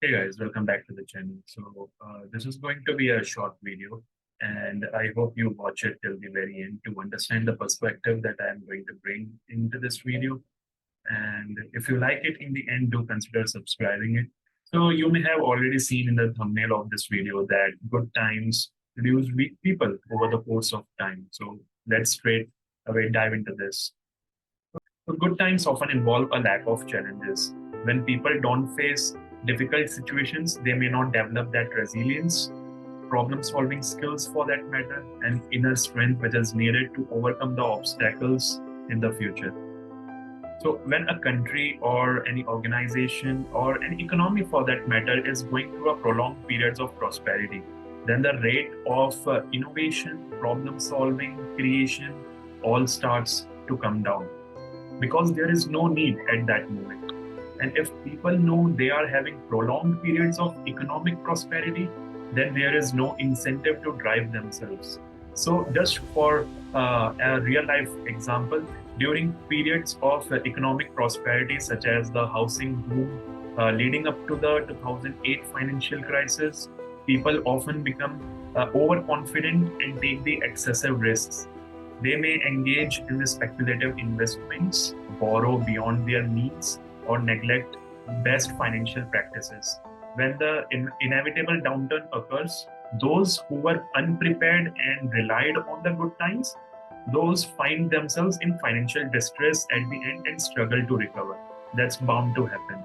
Hey guys, welcome back to the channel. This is going to be a short video, and I hope you watch it till the very end to understand the perspective that I am going to bring into this video. And if you like it in the end, do consider subscribing it. So you may have already seen in the thumbnail of this video that good times produce weak people over the course of time. So let's straight away dive into this. So good times often involve a lack of challenges. When people don't face difficult situations, they may not develop that resilience, problem solving skills for that matter, and inner strength which is needed to overcome the obstacles in the future. So, when a country or any organization or an economy for that matter is going through a prolonged periods of prosperity, then the rate of innovation, problem solving, creation all starts to come down because there is no need at that moment. And if people know they are having prolonged periods of economic prosperity, then there is no incentive to drive themselves. So, just for a real life example, during periods of economic prosperity, such as the housing boom leading up to the 2008 financial crisis, people often become overconfident and take the excessive risks. They may engage in the speculative investments, borrow beyond their means, or neglect best financial practices. When the inevitable downturn occurs, those who were unprepared and relied on the good times, those find themselves in financial distress at the end and struggle to recover. That's bound to happen.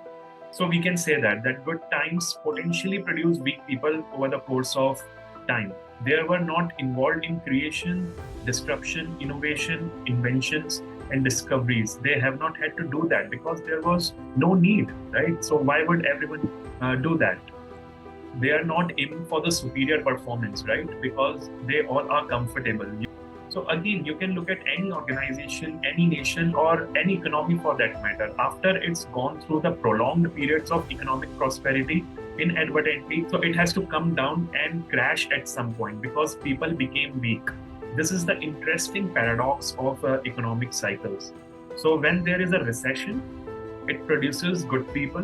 So we can say that good times potentially produce weak people over the course of time. They were not involved in creation, disruption, innovation, inventions, and discoveries. They have not had to do that because there was no need, right? So why would everyone do that? They are not aiming for the superior performance, right? Because they all are comfortable. So again, you can look at any organization, any nation, or any economy for that matter. After it's gone through the prolonged periods of economic prosperity, inadvertently, so it has to come down and crash at some point because people became weak. This is the interesting paradox of economic cycles. So when there is a recession, it produces good people.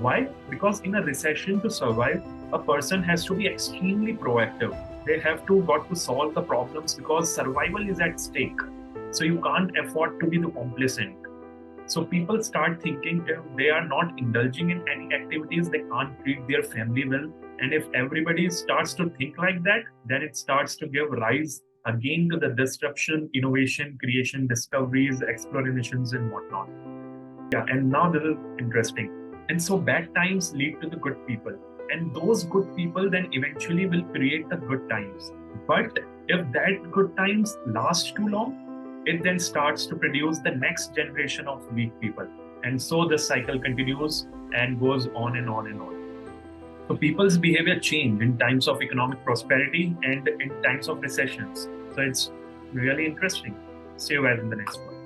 Why? Because in a recession, to survive, a person has to be extremely proactive. They have got to solve the problems because survival is at stake. So you can't afford to be the complacent. So people start thinking if they are not indulging in any activities, they can't treat their family well. And if everybody starts to think like that, then it starts to give rise again to the disruption, innovation, creation, discoveries, explorations, and whatnot. Yeah, and now this is interesting. And so bad times lead to the good people. And those good people then eventually will create the good times. But if that good times last too long, it then starts to produce the next generation of weak people. And so the cycle continues and goes on and on and on. So people's behavior change in times of economic prosperity and in times of recessions. So it's really interesting. See you guys in the next one.